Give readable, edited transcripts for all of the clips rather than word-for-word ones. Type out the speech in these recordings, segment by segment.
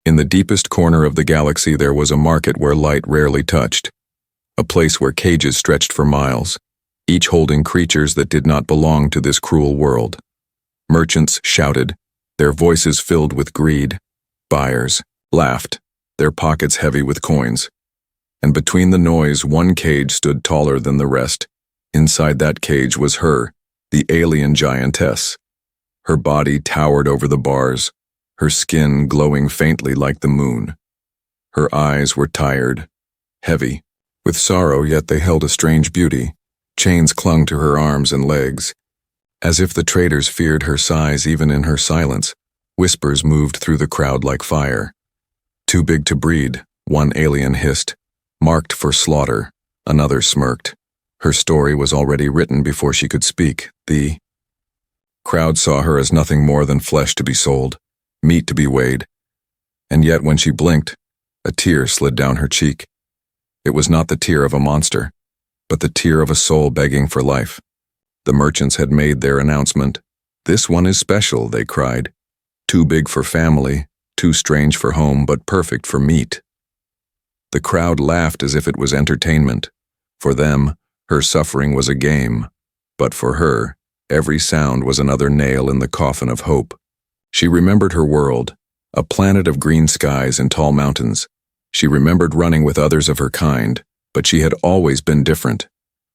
In the deepest corner of the galaxy there was a market where light rarely touched, a place where cages stretched for miles, each holding creatures that did not belong to this cruel world. Merchants shouted, their voices filled with greed. Buyers laughed, their pockets heavy with coins. And between the noise, one cage stood taller than the rest. Inside that cage was her, the alien giantess. Her body towered over the bars, her skin glowing faintly like the moon. Her eyes were tired, heavy, with sorrow, yet they held a strange beauty. Chains clung to her arms and legs. As if the traders feared her size even in her silence, whispers moved through the crowd like fire. Too big to breed, one alien hissed. Marked for slaughter, another smirked. Her story was already written before she could speak. The crowd saw her as nothing more than flesh to be sold, meat to be weighed. And yet when she blinked, a tear slid down her cheek. It was not the tear of a monster, but the tear of a soul begging for life. The merchants had made their announcement. "This one is special," they cried. "Too big for family, too strange for home, but perfect for meat." The crowd laughed as if it was entertainment. For them, her suffering was a game, but for her, every sound was another nail in the coffin of hope. She remembered her world, a planet of green skies and tall mountains. She remembered running with others of her kind, but she had always been different.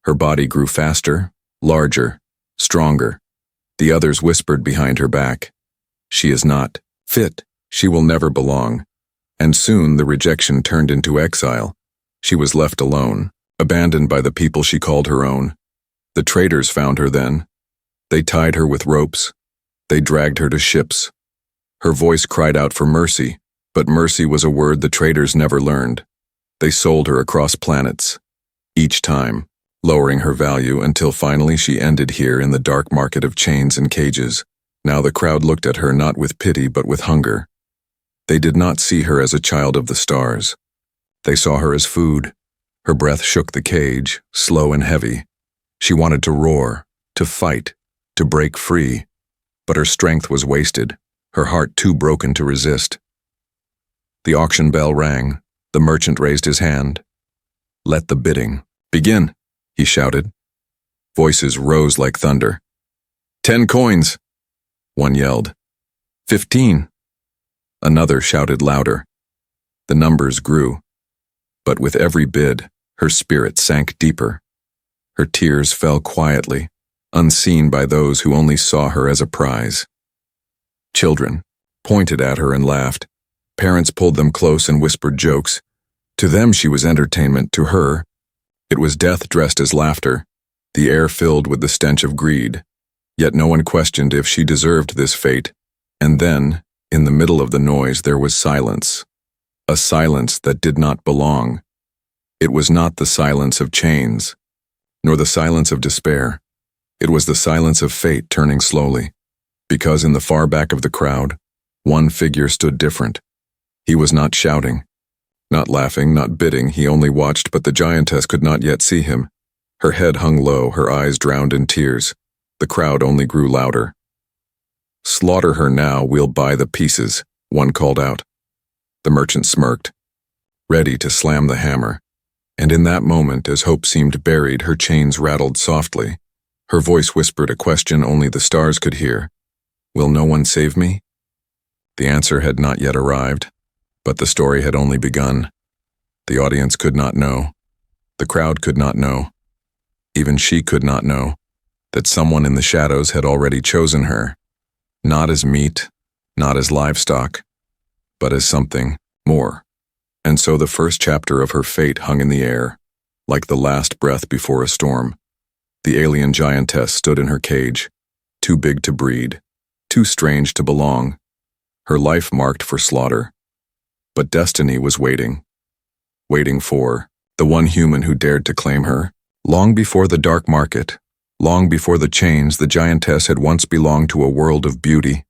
Her body grew faster, larger, stronger. The others whispered behind her back, "She is not fit, she will never belong." And soon the rejection turned into exile. She was left alone, abandoned by the people she called her own. The traders found her then. They tied her with ropes. They dragged her to ships. Her voice cried out for mercy, but mercy was a word the traders never learned. They sold her across planets, each time, lowering her value until finally she ended here in the dark market of chains and cages. Now the crowd looked at her not with pity but with hunger. They did not see her as a child of the stars. They saw her as food. Her breath shook the cage, slow and heavy. She wanted to roar, to fight, to break free, but her strength was wasted, her heart too broken to resist. The auction bell rang. The merchant raised his hand. "Let the bidding begin," he shouted. Voices rose like thunder. 10 coins, one yelled. 15. Another shouted louder. The numbers grew. But with every bid, her spirit sank deeper. Her tears fell quietly, unseen by those who only saw her as a prize. Children pointed at her and laughed. Parents pulled them close and whispered jokes. To them she was entertainment, to her, it was death dressed as laughter, the air filled with the stench of greed. Yet no one questioned if she deserved this fate. And then, in the middle of the noise, there was silence. A silence that did not belong. It was not the silence of chains, nor the silence of despair. It was the silence of fate turning slowly. Because in the far back of the crowd, one figure stood different. He was not shouting, not laughing, not bidding. He only watched, but the giantess could not yet see him. Her head hung low, her eyes drowned in tears. The crowd only grew louder. "Slaughter her now, we'll buy the pieces," one called out. The merchant smirked, ready to slam the hammer. And in that moment, as hope seemed buried, her chains rattled softly. Her voice whispered a question only the stars could hear. "Will no one save me?" The answer had not yet arrived, but the story had only begun. The audience could not know. The crowd could not know. Even she could not know that someone in the shadows had already chosen her, not as meat, not as livestock, but as something more. And so the first chapter of her fate hung in the air, like the last breath before a storm. The alien giantess stood in her cage, too big to breed, too strange to belong, her life marked for slaughter. But destiny was waiting for the one human who dared to claim her. Long before the dark market, long before the chains, the giantess had once belonged to a world of beauty.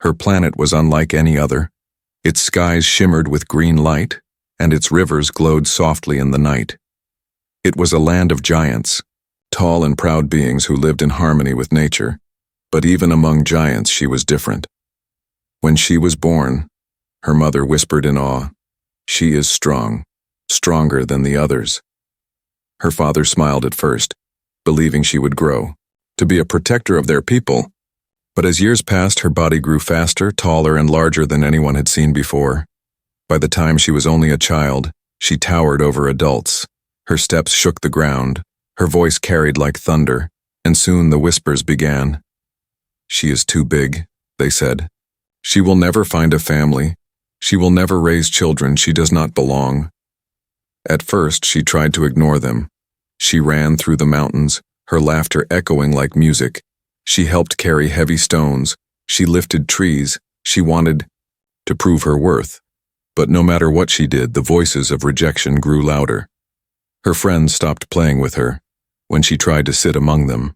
Her planet was unlike any other. Its skies shimmered with green light, and its rivers glowed softly in the night. It was a land of giants, tall and proud beings who lived in harmony with nature. But even among giants she was different. When she was born, Her mother whispered in awe, "She is strong, stronger than the others." Her father smiled at first, believing she would grow to be a protector of their people. But as years passed, her body grew faster, taller, and larger than anyone had seen before. By the time she was only a child, she towered over adults. Her steps shook the ground, her voice carried like thunder, and soon the whispers began. "She is too big," they said. "She will never find a family. She will never raise children. She does not belong." At first, she tried to ignore them. She ran through the mountains, her laughter echoing like music. She helped carry heavy stones. She lifted trees. She wanted to prove her worth. But no matter what she did, the voices of rejection grew louder. Her friends stopped playing with her when she tried to sit among them.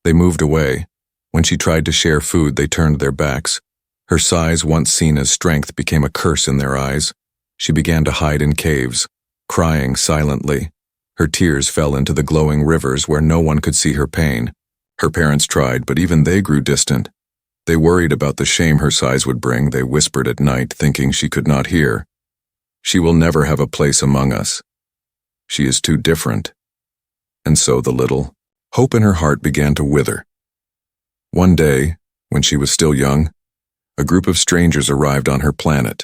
They moved away. When she tried to share food, they turned their backs. Her size, once seen as strength, became a curse in their eyes. She began to hide in caves, crying silently. Her tears fell into the glowing rivers where no one could see her pain. Her parents tried, but even they grew distant. They worried about the shame her size would bring. They whispered at night, thinking she could not hear. "She will never have a place among us. She is too different." And so the little hope in her heart began to wither. One day, when she was still young, a group of strangers arrived on her planet.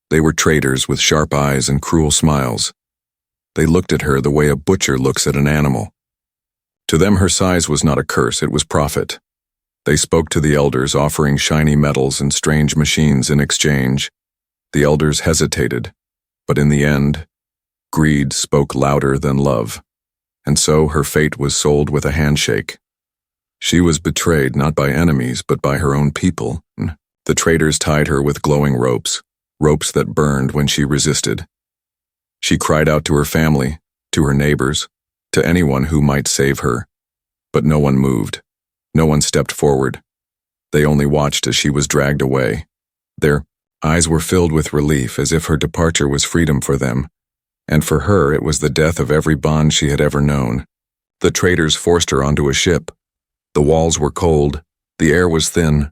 They were traders with sharp eyes and cruel smiles. They looked at her the way a butcher looks at an animal. To them, her size was not a curse, it was profit. They spoke to the elders, offering shiny metals and strange machines in exchange. The elders hesitated, but in the end, greed spoke louder than love. And so her fate was sold with a handshake. She was betrayed not by enemies, but by her own people. The traders tied her with glowing ropes, ropes that burned when she resisted. She cried out to her family, to her neighbors, to anyone who might save her. But no one moved. No one stepped forward. They only watched as she was dragged away. Their eyes were filled with relief, as if her departure was freedom for them. And for her, it was the death of every bond she had ever known. The traders forced her onto a ship. The walls were cold. The air was thin.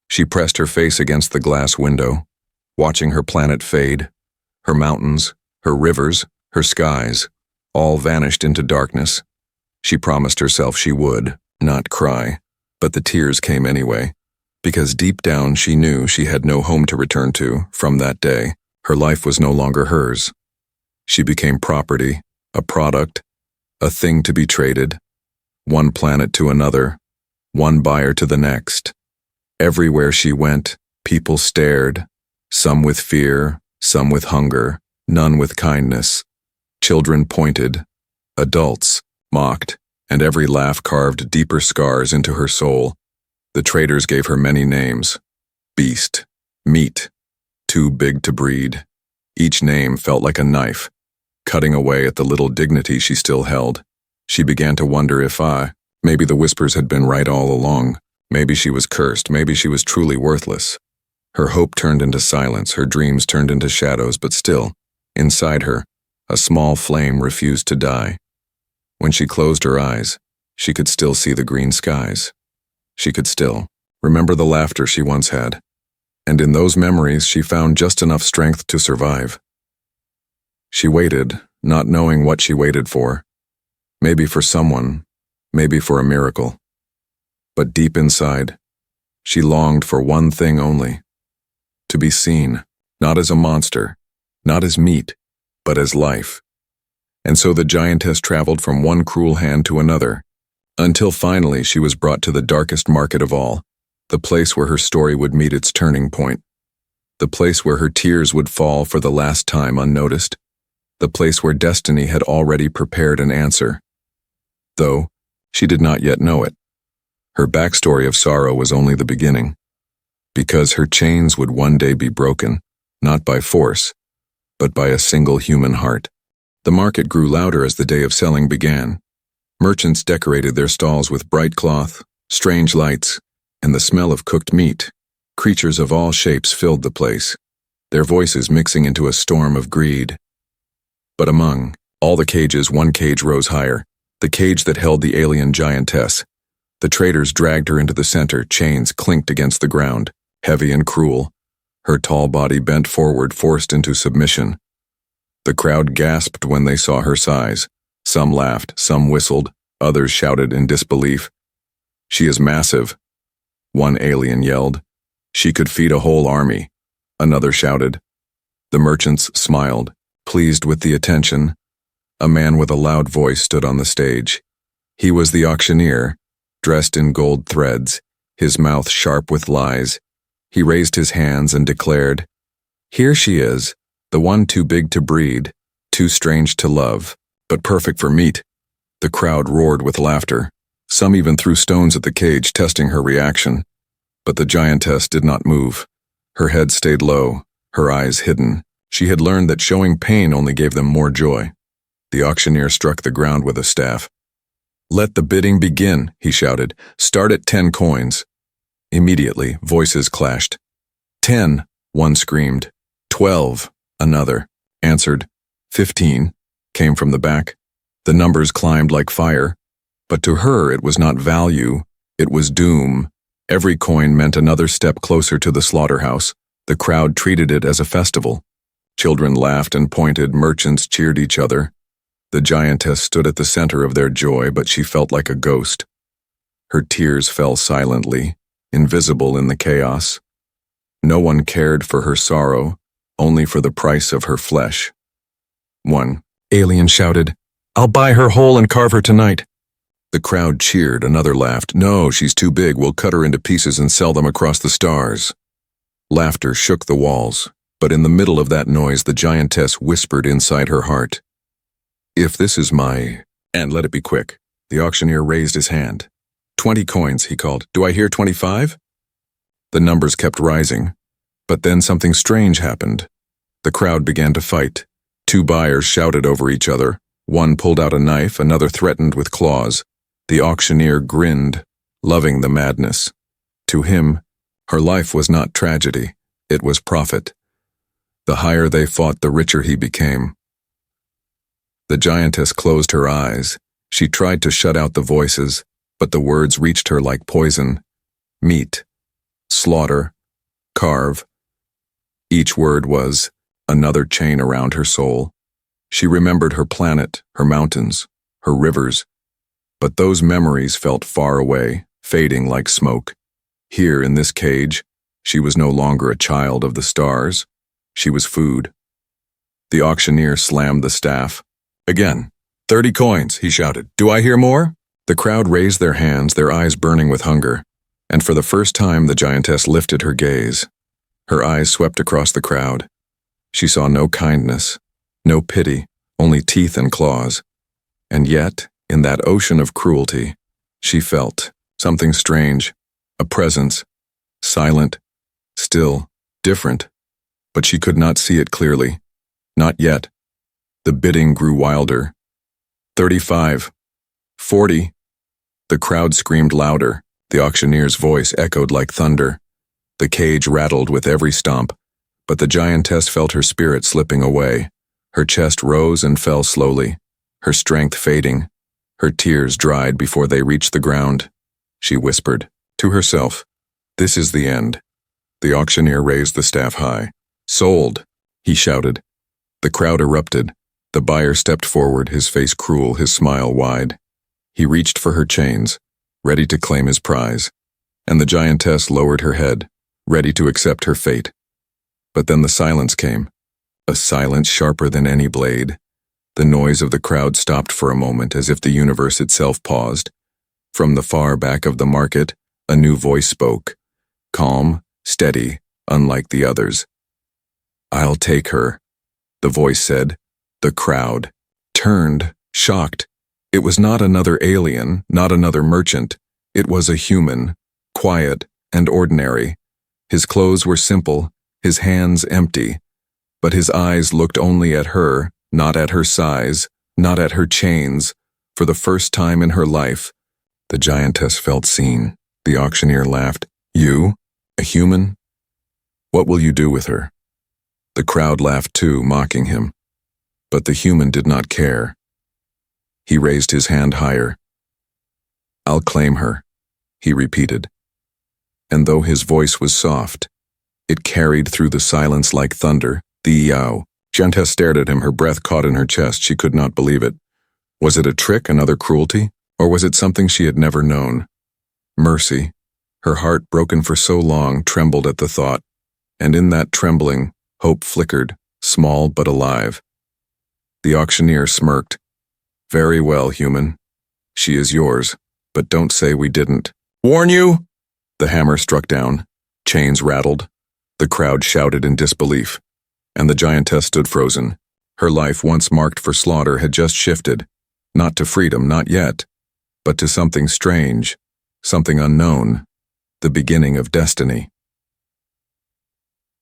She pressed her face against the glass window, watching her planet fade. Her mountains, her rivers, her skies, all vanished into darkness. She promised herself she would not cry, but the tears came anyway, because deep down she knew she had no home to return to. From that day, her life was no longer hers. She became property, a product, a thing to be traded, one planet to another, one buyer to the next. Everywhere she went, people stared, some with fear, some with hunger, none with kindness. Children pointed, adults mocked, and every laugh carved deeper scars into her soul. The traders gave her many names: beast, meat, too big to breed. Each name felt like a knife, cutting away at the little dignity she still held. She began to wonder if maybe the whispers had been right all along. Maybe she was cursed, maybe she was truly worthless. Her hope turned into silence, her dreams turned into shadows, but still, inside her, a small flame refused to die. When she closed her eyes, she could still see the green skies. She could still remember the laughter she once had. And in those memories, she found just enough strength to survive. She waited, not knowing what she waited for. Maybe for someone, maybe for a miracle. But deep inside, she longed for one thing only: to be seen, not as a monster, not as meat, but as life. And so the giantess traveled from one cruel hand to another, until finally she was brought to the darkest market of all, the place where her story would meet its turning point, the place where her tears would fall for the last time unnoticed, the place where destiny had already prepared an answer. Though she did not yet know it. Her backstory of sorrow was only the beginning, because her chains would one day be broken, not by force, but by a single human heart. The market grew louder as the day of selling began. Merchants decorated their stalls with bright cloth, strange lights, and the smell of cooked meat. Creatures of all shapes filled the place, their voices mixing into a storm of greed. But among all the cages, one cage rose higher, the cage that held the alien giantess. The traders dragged her into the center, chains clinked against the ground, heavy and cruel. Her tall body bent forward, forced into submission. The crowd gasped when they saw her size. Some laughed, some whistled, others shouted in disbelief. "She is massive," one alien yelled. "She could feed a whole army," another shouted. The merchants smiled, pleased with the attention. A man with a loud voice stood on the stage. He was the auctioneer, dressed in gold threads, his mouth sharp with lies. He raised his hands and declared, "Here she is, the one too big to breed, too strange to love, but perfect for meat." The crowd roared with laughter. Some even threw stones at the cage, testing her reaction. But the giantess did not move. Her head stayed low, her eyes hidden. She had learned that showing pain only gave them more joy. The auctioneer struck the ground with a staff. "Let the bidding begin," he shouted. "Start at 10 coins. Immediately, voices clashed. 10, one screamed. 12, another answered. 15, came from the back. The numbers climbed like fire. But to her it was not value, it was doom. Every coin meant another step closer to the slaughterhouse. The crowd treated it as a festival. Children laughed and pointed, merchants cheered each other. The giantess stood at the center of their joy, but she felt like a ghost. Her tears fell silently, invisible in the chaos. No one cared for her sorrow, only for the price of her flesh. One alien shouted, "I'll buy her whole and carve her tonight." The crowd cheered, another laughed, "No, she's too big, we'll cut her into pieces and sell them across the stars." Laughter shook the walls, but in the middle of that noise the giantess whispered inside her heart, "If this is my—" And let it be quick. The auctioneer raised his hand. 20 coins, he called. "Do I hear 25? The numbers kept rising, but then something strange happened. The crowd began to fight. Two buyers shouted over each other. One pulled out a knife, another threatened with claws. The auctioneer grinned, loving the madness. To him, her life was not tragedy, it was profit. The higher they fought, the richer he became. The giantess closed her eyes. She tried to shut out the voices, but the words reached her like poison. Meat, slaughter, carve. Each word was another chain around her soul. She remembered her planet, her mountains, her rivers, but those memories felt far away, fading like smoke. Here in this cage, she was no longer a child of the stars. She was food. The auctioneer slammed the staff. "Again, 30 coins, he shouted. "Do I hear more?" The crowd raised their hands, their eyes burning with hunger, and for the first time the giantess lifted her gaze. Her eyes swept across the crowd. She saw no kindness, no pity, only teeth and claws. And yet, in that ocean of cruelty, she felt something strange, a presence, silent, still, different. But she could not see it clearly. Not yet. The bidding grew wilder. 35. 40. The crowd screamed louder. The auctioneer's voice echoed like thunder. The cage rattled with every stomp, but the giantess felt her spirit slipping away. Her chest rose and fell slowly, her strength fading. Her tears dried before they reached the ground. She whispered, to herself, "This is the end." The auctioneer raised the staff high. "Sold," he shouted. The crowd erupted. The buyer stepped forward, his face cruel, his smile wide. He reached for her chains, ready to claim his prize, and the giantess lowered her head, ready to accept her fate. But then the silence came, a silence sharper than any blade. The noise of the crowd stopped for a moment, as if the universe itself paused. From the far back of the market, a new voice spoke, calm, steady, unlike the others. "I'll take her," the voice said. The crowd turned, shocked. It was not another alien, not another merchant. It was a human, quiet and ordinary. His clothes were simple, his hands empty, but his eyes looked only at her, not at her size, not at her chains. For the first time in her life, the giantess felt seen. The auctioneer laughed. "You? A human? What will you do with her?" The crowd laughed too, mocking him. But the human did not care. He raised his hand higher. "I'll claim her," he repeated. And though his voice was soft, It carried through the silence like thunder. The yow. Giantess stared at him, her breath caught in her chest. She could not believe it. Was it a trick, another cruelty? Or was it something she had never known? Mercy. Her heart, broken for so long, trembled at the thought. And in that trembling, hope flickered, small but alive. The auctioneer smirked. Very well, human. She is yours, but don't say we didn't. Warn you! The hammer struck down. Chains rattled. The crowd shouted in disbelief. And the giantess stood frozen. Her life, once marked for slaughter, had just shifted. Not to freedom, not yet, but to something strange, something unknown, the beginning of destiny.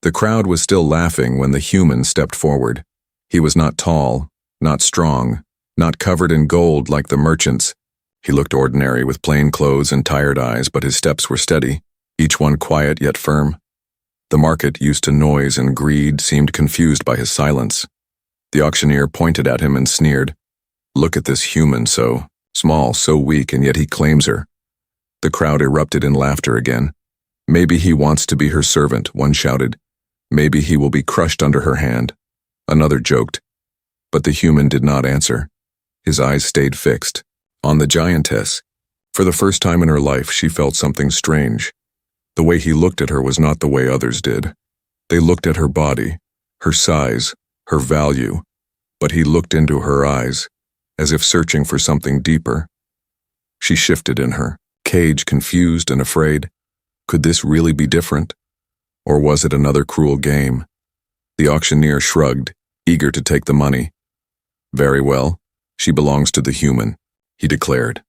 The crowd was still laughing when the human stepped forward. He was not tall, not strong, not covered in gold like the merchants. He looked ordinary with plain clothes and tired eyes, but his steps were steady, each one quiet yet firm. The market, used to noise and greed, seemed confused by his silence. The auctioneer pointed at him and sneered. Look at this human, so small, so weak, and yet he claims her. The crowd erupted in laughter again. Maybe he wants to be her servant, one shouted. Maybe he will be crushed under her hand. Another joked. But the human did not answer. His eyes stayed fixed on the giantess. For the first time in her life, she felt something strange. The way he looked at her was not the way others did. They looked at her body, her size, her value, but he looked into her eyes, as if searching for something deeper. She shifted in her cage, confused and afraid. Could this really be different? Or was it another cruel game? The auctioneer shrugged, eager to take the money. Very well, she belongs to the human, he declared.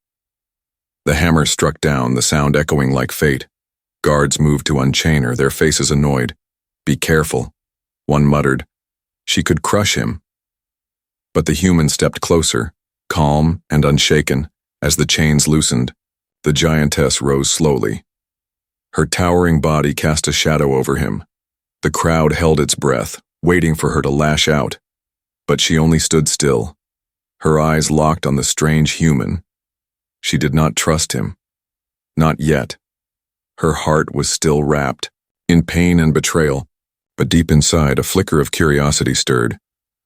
The hammer struck down, the sound echoing like fate. Guards moved to unchain her, their faces annoyed. Be careful, one muttered. She could crush him. But the human stepped closer, calm and unshaken, as the chains loosened. The giantess rose slowly. Her towering body cast a shadow over him. The crowd held its breath, waiting for her to lash out. But she only stood still, her eyes locked on the strange human. She did not trust him. Not yet. Her heart was still wrapped, in pain and betrayal, but deep inside a flicker of curiosity stirred.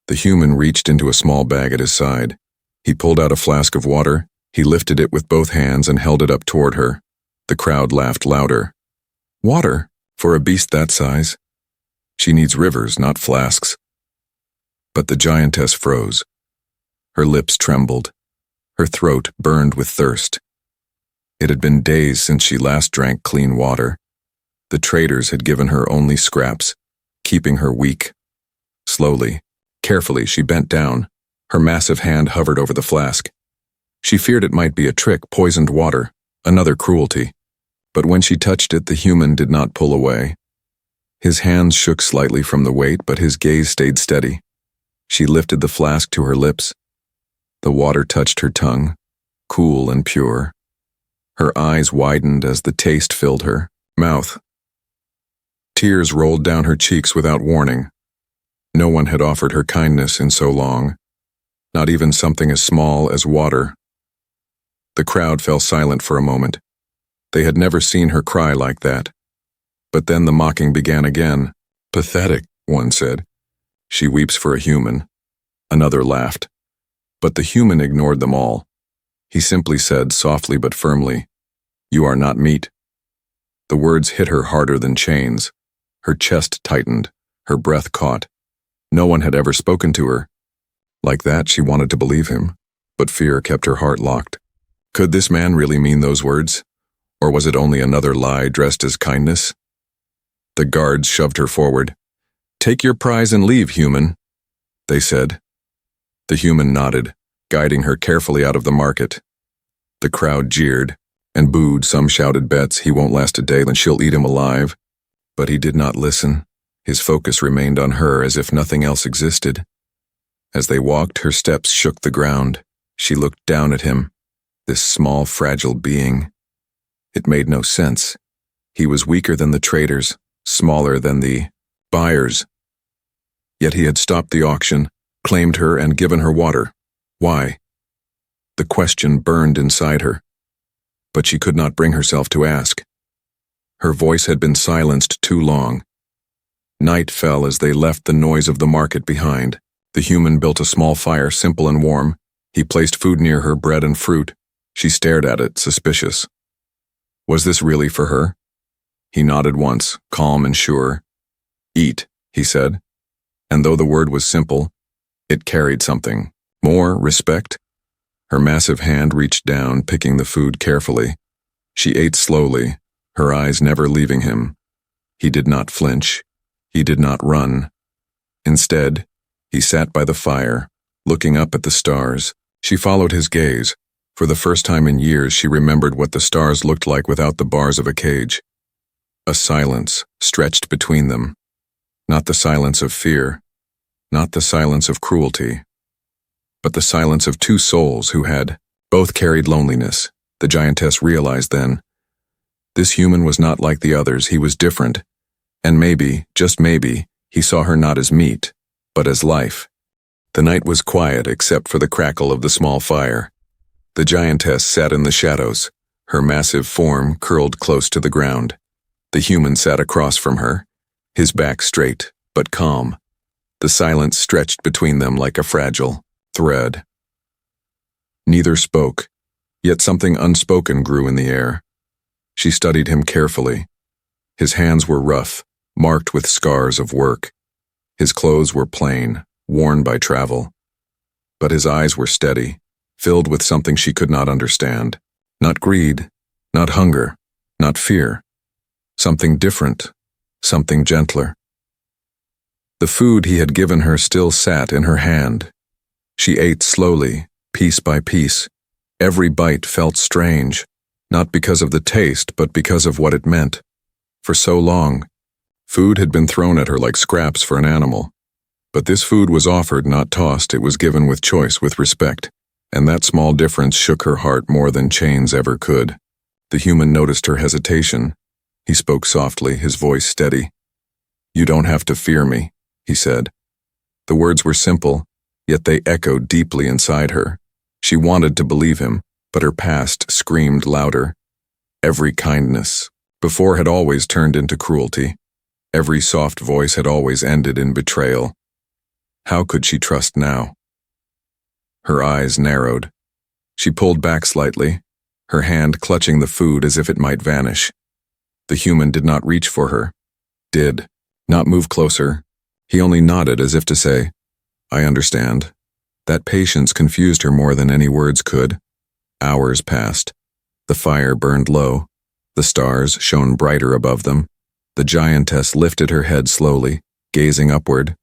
The human reached into a small bag at his side. He pulled out a flask of water, he lifted it with both hands and held it up toward her. The crowd laughed louder. Water? For a beast that size? She needs rivers, not flasks. But the giantess froze. Her lips trembled. Her throat burned with thirst. It had been days since she last drank clean water. The traders had given her only scraps, keeping her weak. Slowly, carefully, she bent down. Her massive hand hovered over the flask. She feared it might be a trick, poisoned water, another cruelty. But when she touched it, the human did not pull away. His hands shook slightly from the weight, but his gaze stayed steady. She lifted the flask to her lips. The water touched her tongue, cool and pure. Her eyes widened as the taste filled her mouth. Tears rolled down her cheeks without warning. No one had offered her kindness in so long, not even something as small as water. The crowd fell silent for a moment. They had never seen her cry like that. But then the mocking began again. Pathetic, one said. She weeps for a human. Another laughed. But the human ignored them all. He simply said, softly but firmly, "You are not meat." The words hit her harder than chains. Her chest tightened, her breath caught. No one had ever spoken to her. Like that, she wanted to believe him, but fear kept her heart locked. Could this man really mean those words? Or was it only another lie dressed as kindness? The guards shoved her forward. "Take your prize and leave, human," they said. The human nodded, guiding her carefully out of the market. The crowd jeered and booed. Some shouted bets he won't last a day, then she'll eat him alive. But he did not listen. His focus remained on her as if nothing else existed. As they walked, her steps shook the ground. She looked down at him, this small, fragile being. It made no sense. He was weaker than the traders, smaller than the buyers. Yet he had stopped the auction, claimed her, and given her water. Why? The question burned inside her, but she could not bring herself to ask. Her voice had been silenced too long. Night fell as they left the noise of the market behind. The human built a small fire, simple and warm. He placed food near her, bread and fruit. She stared at it, suspicious. Was this really for her? He nodded once, calm and sure. Eat, he said. And though the word was simple, it carried something. More respect? Her massive hand reached down, picking the food carefully. She ate slowly, her eyes never leaving him. He did not flinch. He did not run. Instead, he sat by the fire, looking up at the stars. She followed his gaze. For the first time in years, she remembered what the stars looked like without the bars of a cage. A silence stretched between them. Not the silence of fear, not the silence of cruelty, but the silence of two souls who had both carried loneliness. The giantess realized then. This human was not like the others, he was different. And maybe, just maybe, he saw her not as meat, but as life. The night was quiet except for the crackle of the small fire. The giantess sat in the shadows, her massive form curled close to the ground. The human sat across from her, his back straight, but calm. The silence stretched between them like a fragile thread. Neither spoke, yet something unspoken grew in the air. She studied him carefully. His hands were rough, marked with scars of work. His clothes were plain, worn by travel. But his eyes were steady, filled with something she could not understand. Not greed, not hunger, not fear. Something different, something gentler. The food he had given her still sat in her hand. She ate slowly, piece by piece. Every bite felt strange, not because of the taste, but because of what it meant. For so long, food had been thrown at her like scraps for an animal. But this food was offered, not tossed. It was given with choice, with respect. And that small difference shook her heart more than chains ever could. The human noticed her hesitation. He spoke softly, his voice steady. "You don't have to fear me," he said. The words were simple, yet they echoed deeply inside her. She wanted to believe him, but her past screamed louder. Every kindness before had always turned into cruelty. Every soft voice had always ended in betrayal. How could she trust now? Her eyes narrowed. She pulled back slightly, her hand clutching the food as if it might vanish. The human did not reach for her, did not move closer. He only nodded as if to say, "I understand." That patience confused her more than any words could. Hours passed. The fire burned low. The stars shone brighter above them. The giantess lifted her head slowly, gazing upward.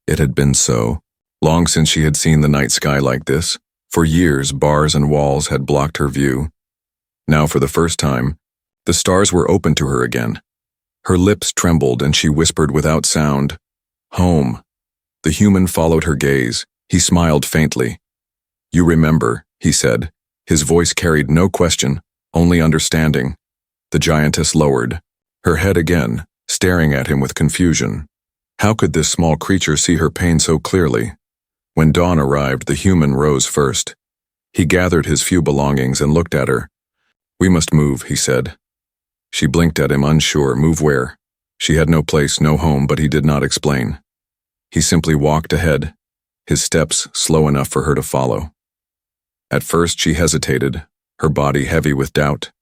It had been so long since she had seen the night sky like this. For years, bars and walls had blocked her view. Now, for the first time, the stars were open to her again. Her lips trembled and she whispered without sound, "Home." The human followed her gaze. He smiled faintly. "You remember," he said. His voice carried no question, only understanding. The giantess lowered, her head again, staring at him with confusion. How could this small creature see her pain so clearly? When dawn arrived, the human rose first. He gathered his few belongings and looked at her. "We must move," he said. She blinked at him, unsure. Move where? She had no place, no home, but he did not explain. He simply walked ahead, his steps slow enough for her to follow. At first she hesitated, her body heavy with doubt.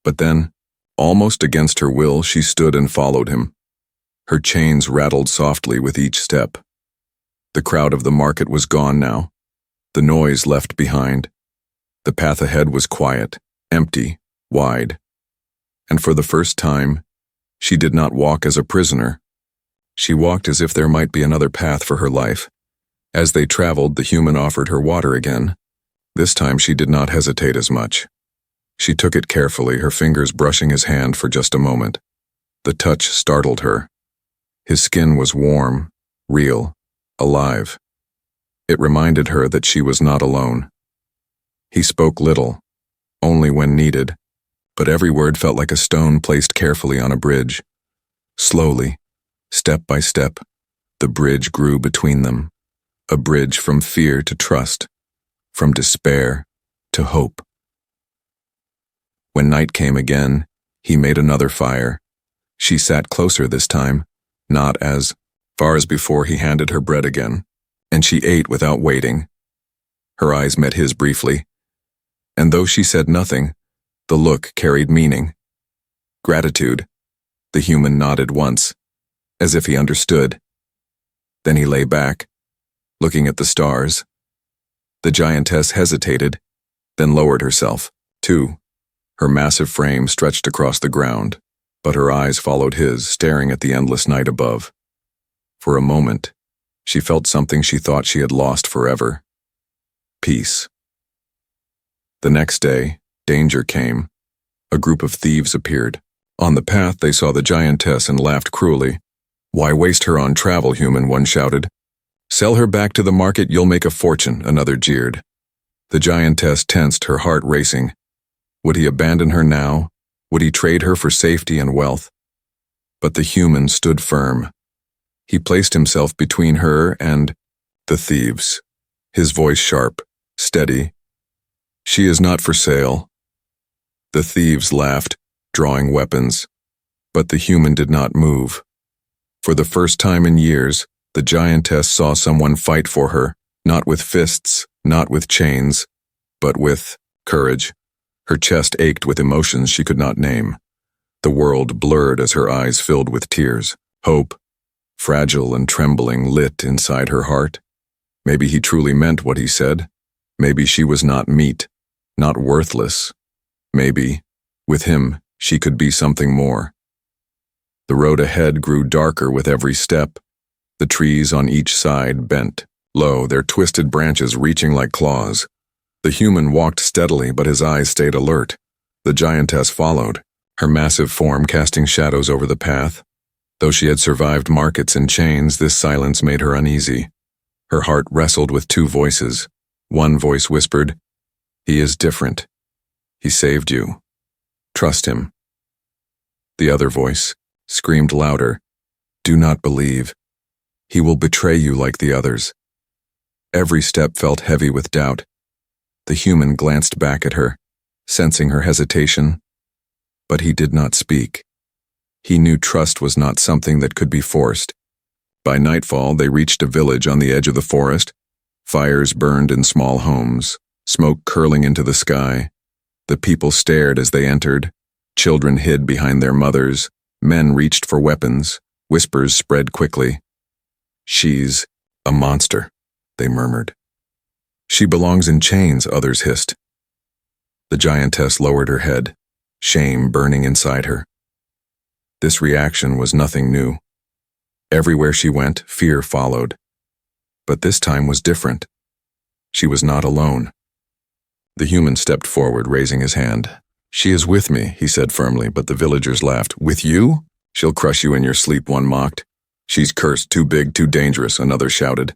But then, almost against her will, she stood and followed him. Her chains rattled softly with each step. The crowd of the market was gone now, the noise left behind. The path ahead was quiet, empty, wide. And for the first time, she did not walk as a prisoner. She walked as if there might be another path for her life. As they traveled, the human offered her water again. This time she did not hesitate as much. She took it carefully, her fingers brushing his hand for just a moment. The touch startled her. His skin was warm, real, alive. It reminded her that she was not alone. He spoke little, only when needed, but every word felt like a stone placed carefully on a bridge. Slowly, step by step, the bridge grew between them. A bridge from fear to trust, from despair to hope. When night came again, he made another fire. She sat closer this time, not as far as before. He handed her bread again, and she ate without waiting. Her eyes met his briefly, and though she said nothing, the look carried meaning. Gratitude. The human nodded once, as if he understood. Then he lay back, looking at the stars. The giantess hesitated, then lowered herself, too. Her massive frame stretched across the ground, but her eyes followed his, staring at the endless night above. For a moment, she felt something she thought she had lost forever. Peace. The next day, danger came. A group of thieves appeared. On the path, they saw the giantess and laughed cruelly. "Why waste her on travel, human?" one shouted. "Sell her back to the market, you'll make a fortune," another jeered. The giantess tensed, her heart racing. Would he abandon her now? Would he trade her for safety and wealth? But the human stood firm. He placed himself between her and the thieves, his voice sharp, steady. "She is not for sale." The thieves laughed, drawing weapons, but the human did not move. For the first time in years, the giantess saw someone fight for her, not with fists, not with chains, but with courage. Her chest ached with emotions she could not name. The world blurred as her eyes filled with tears. Hope, fragile and trembling, lit inside her heart. Maybe he truly meant what he said. Maybe she was not meat, not worthless. Maybe, with him, she could be something more. The road ahead grew darker with every step. The trees on each side bent low, their twisted branches reaching like claws. The human walked steadily, but his eyes stayed alert. The giantess followed, her massive form casting shadows over the path. Though she had survived markets and chains, this silence made her uneasy. Her heart wrestled with two voices. One voice whispered, "He is different. He saved you. Trust him." The other voice screamed louder, "Do not believe. He will betray you like the others." Every step felt heavy with doubt. The human glanced back at her, sensing her hesitation, but he did not speak. He knew trust was not something that could be forced. By nightfall, they reached a village on the edge of the forest. Fires burned in small homes, smoke curling into the sky. The people stared as they entered. Children hid behind their mothers. Men reached for weapons. Whispers spread quickly. "She's a monster," they murmured. "She belongs in chains," others hissed. The giantess lowered her head, shame burning inside her. This reaction was nothing new. Everywhere she went, fear followed. But this time was different. She was not alone. The human stepped forward, raising his hand. "She is with me," he said firmly, but the villagers laughed. "With you? She'll crush you in your sleep," one mocked. "She's cursed, too big, too dangerous," another shouted.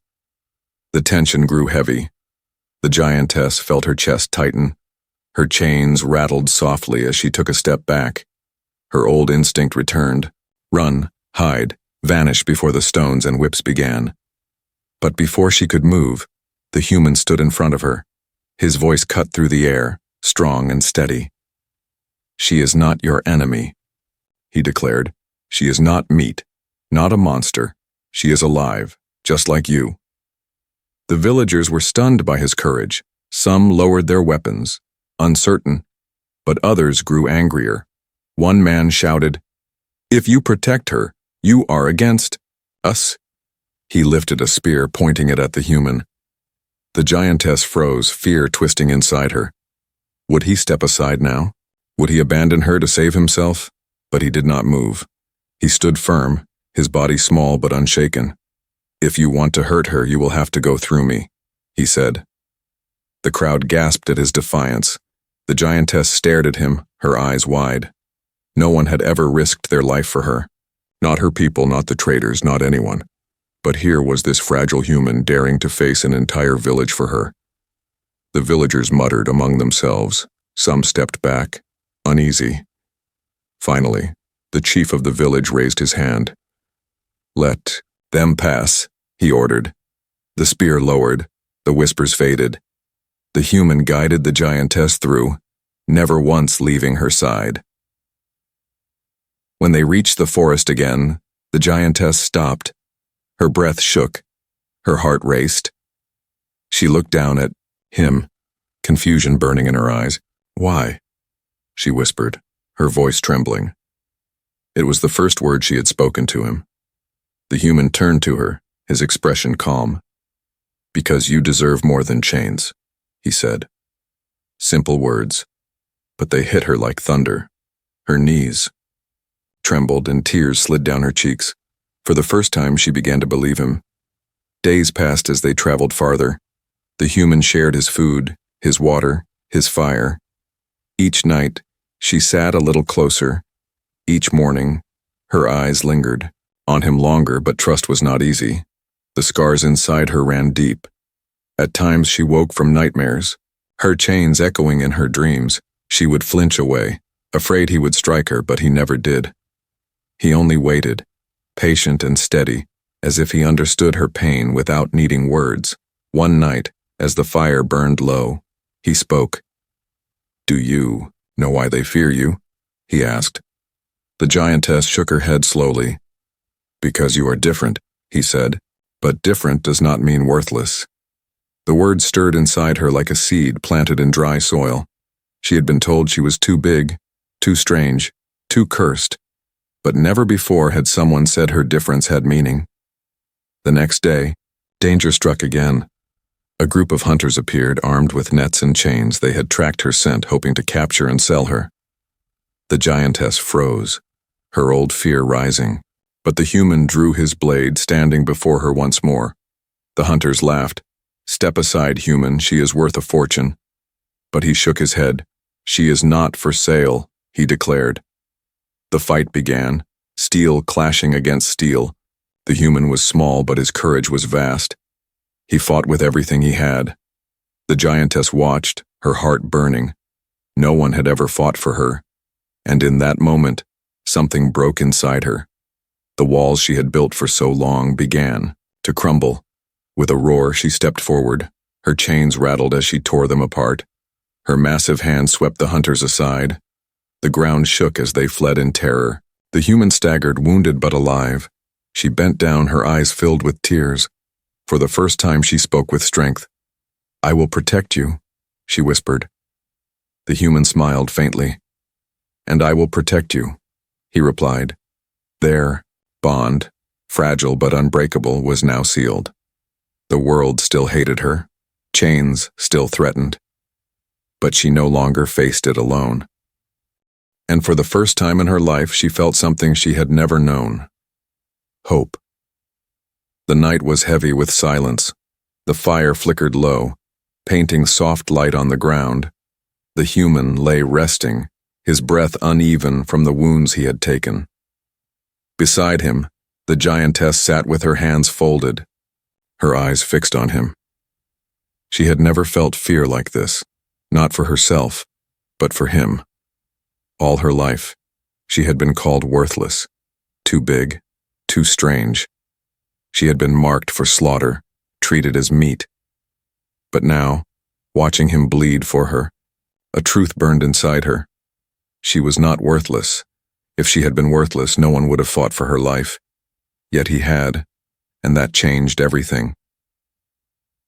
The tension grew heavy. The giantess felt her chest tighten. Her chains rattled softly as she took a step back. Her old instinct returned. Run, hide, vanish before the stones and whips began. But before she could move, the human stood in front of her. His voice cut through the air, strong and steady. "She is not your enemy," he declared. "She is not meat, not a monster. She is alive, just like you." The villagers were stunned by his courage. Some lowered their weapons, uncertain, but others grew angrier. One man shouted, "If you protect her, you are against us." He lifted a spear, pointing it at the human. The giantess froze, fear twisting inside her. Would he step aside now? Would he abandon her to save himself? But he did not move. He stood firm, his body small but unshaken. "If you want to hurt her, you will have to go through me," he said. The crowd gasped at his defiance. The giantess stared at him, her eyes wide. No one had ever risked their life for her. Not her people, not the traders, not anyone. But here was this fragile human daring to face an entire village for her. The villagers muttered among themselves. Some stepped back, uneasy. Finally, the chief of the village raised his hand. "Let them pass," he ordered. The spear lowered, the whispers faded. The human guided the giantess through, never once leaving her side. When they reached the forest again, The giantess stopped. Her breath shook. Her heart raced. She looked down at him, confusion burning in her eyes. "Why?" she whispered, her voice trembling. It was the first word she had spoken to him. The human turned to her, his expression calm. "Because you deserve more than chains," he said. Simple words, but they hit her like thunder. Her knees trembled and tears slid down her cheeks. For the first time, she began to believe him. Days passed as they traveled farther. The human shared his food, his water, his fire. Each night, she sat a little closer. Each morning, her eyes lingered on him longer, but trust was not easy. The scars inside her ran deep. At times she woke from nightmares, her chains echoing in her dreams. She would flinch away, afraid he would strike her, but he never did. He only waited, patient and steady, as if he understood her pain without needing words. One night, as the fire burned low, he spoke. "Do you know why they fear you?" he asked. The giantess shook her head slowly. "Because you are different," he said, "but different does not mean worthless." The word stirred inside her like a seed planted in dry soil. She had been told she was too big, too strange, too cursed, but never before had someone said her difference had meaning. The next day, danger struck again. A group of hunters appeared, armed with nets and chains. They had tracked her scent, hoping to capture and sell her. The giantess froze, her old fear rising, but the human drew his blade, standing before her once more. The hunters laughed. "Step aside, human, she is worth a fortune." But he shook his head. "She is not for sale," he declared. The fight began, steel clashing against steel. The human was small, but his courage was vast. He fought with everything he had. The giantess watched, her heart burning. No one had ever fought for her. And in that moment, something broke inside her. The walls she had built for so long began to crumble. With a roar, she stepped forward. Her chains rattled as she tore them apart. Her massive hand swept the hunters aside. The ground shook as they fled in terror. The human staggered, wounded but alive. She bent down, her eyes filled with tears. For the first time, she spoke with strength. "I will protect you," she whispered. The human smiled faintly. "And I will protect you," he replied. Their bond, fragile but unbreakable, was now sealed. The world still hated her. Chains still threatened. But she no longer faced it alone. And for the first time in her life, she felt something she had never known. Hope. The night was heavy with silence. The fire flickered low, painting soft light on the ground. The human lay resting, his breath uneven from the wounds he had taken. Beside him, the giantess sat with her hands folded, her eyes fixed on him. She had never felt fear like this, not for herself, but for him. All her life, she had been called worthless, too big, too strange. She had been marked for slaughter, treated as meat. But now, watching him bleed for her, a truth burned inside her. She was not worthless. If she had been worthless, no one would have fought for her life. Yet he had, and that changed everything.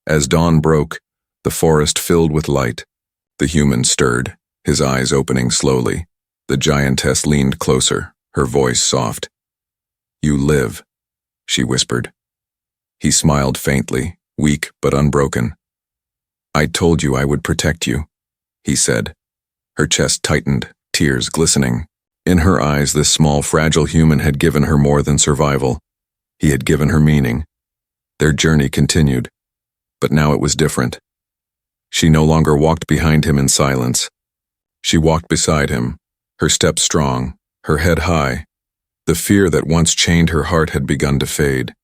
As dawn broke, the forest filled with light. The human stirred, his eyes opening slowly. The giantess leaned closer, her voice soft. "You live," she whispered. He smiled faintly, weak but unbroken. "I told you I would protect you," he said. Her chest tightened, tears glistening. In her eyes, this small, fragile human had given her more than survival. He had given her meaning. Their journey continued, but now it was different. She no longer walked behind him in silence. She walked beside him, her step strong, her head high. The fear that once chained her heart had begun to fade.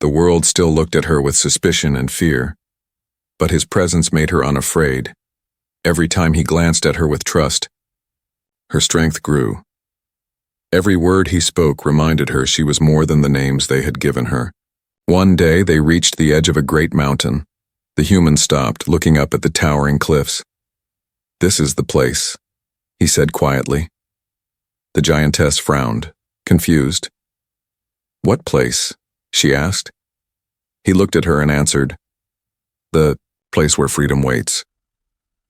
The world still looked at her with suspicion and fear, but his presence made her unafraid. Every time he glanced at her with trust, her strength grew. Every word he spoke reminded her she was more than the names they had given her. One day they reached the edge of a great mountain. The human stopped, looking up at the towering cliffs. "This is the place," he said quietly. The giantess frowned, confused. What place? She asked. He looked at her and answered, The place where freedom waits.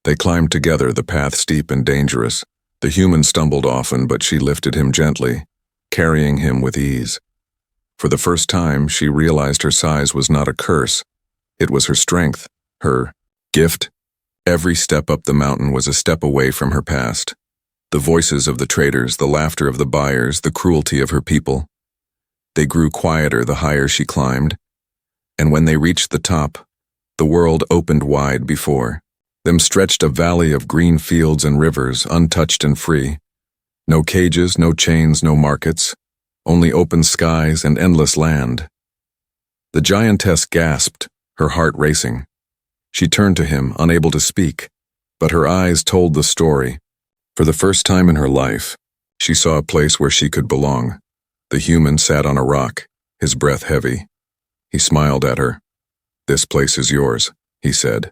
They climbed together, the path steep and dangerous. The human stumbled often, but she lifted him gently, carrying him with ease. For the first time, she realized her size was not a curse. It was her strength, her gift. Every step up the mountain was a step away from her past. The voices of the traders, the laughter of the buyers, the cruelty of her people. They grew quieter the higher she climbed, and when they reached the top, the world opened wide before them stretched a valley of green fields and rivers, untouched and free. No cages, no chains, no markets, only open skies and endless land. The giantess gasped, her heart racing. She turned to him, unable to speak, but her eyes told the story. For the first time in her life, she saw a place where she could belong. The human sat on a rock, his breath heavy. He smiled at her. This place is yours, he said.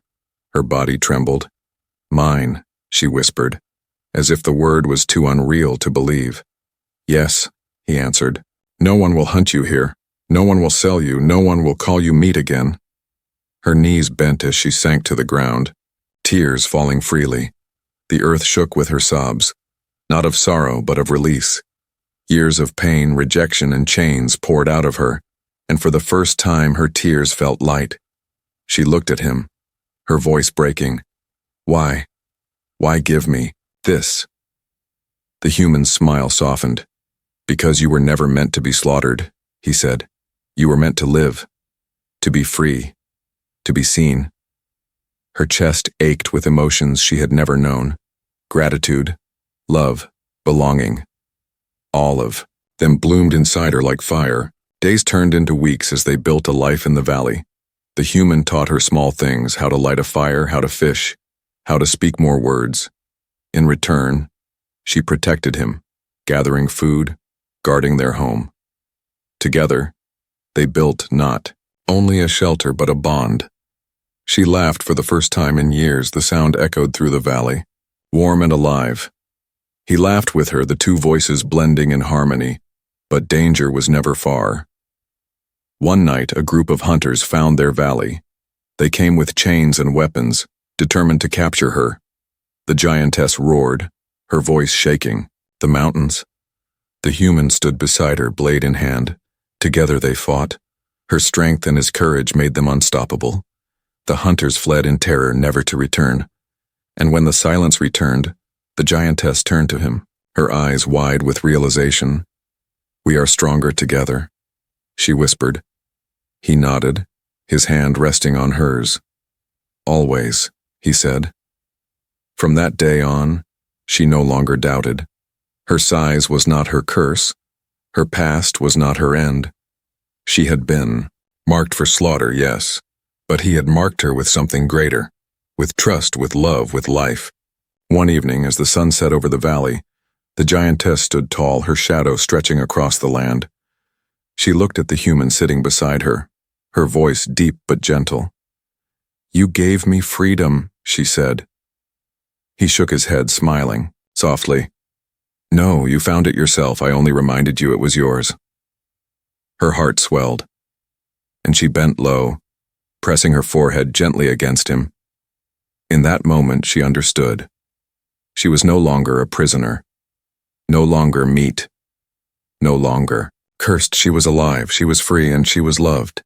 Her body trembled. Mine, she whispered, as if the word was too unreal to believe. Yes, he answered. No one will hunt you here. No one will sell you. No one will call you meat again. Her knees bent as she sank to the ground, tears falling freely. The earth shook with her sobs, not of sorrow but of release. Years of pain, rejection, and chains poured out of her, and for the first time her tears felt light. She looked at him, her voice breaking. Why? Why give me this? The human's smile softened. Because you were never meant to be slaughtered, he said. You were meant to live, to be free, to be seen. Her chest ached with emotions she had never known. Gratitude, love, belonging. All of them bloomed inside her like fire. Days turned into weeks as they built a life in the valley. The human taught her small things, how to light a fire, how to fish, how to speak more words. In return, she protected him, gathering food, guarding their home. Together, they built not only a shelter but a bond. She laughed for the first time in years. The sound echoed through the valley, warm and alive. He laughed with her, the two voices blending in harmony, but danger was never far. One night, a group of hunters found their valley. They came with chains and weapons, determined to capture her. The giantess roared, her voice shaking. The mountains. The human stood beside her, blade in hand. Together they fought. Her strength and his courage made them unstoppable. The hunters fled in terror, never to return. And when the silence returned, the giantess turned to him, her eyes wide with realization. We are stronger together, she whispered. He nodded, his hand resting on hers. Always, he said. From that day on, she no longer doubted. Her size was not her curse. Her past was not her end. She had been marked for slaughter, yes, but he had marked her with something greater, with trust, with love, with life. One evening, as the sun set over the valley, the giantess stood tall, her shadow stretching across the land. She looked at the human sitting beside her, her voice deep but gentle. You gave me freedom, she said. He shook his head, smiling, softly. No, you found it yourself. I only reminded you it was yours. Her heart swelled, and she bent low, pressing her forehead gently against him. In that moment, she understood. She was no longer a prisoner, no longer meat, no longer cursed. She was alive, she was free, and she was loved.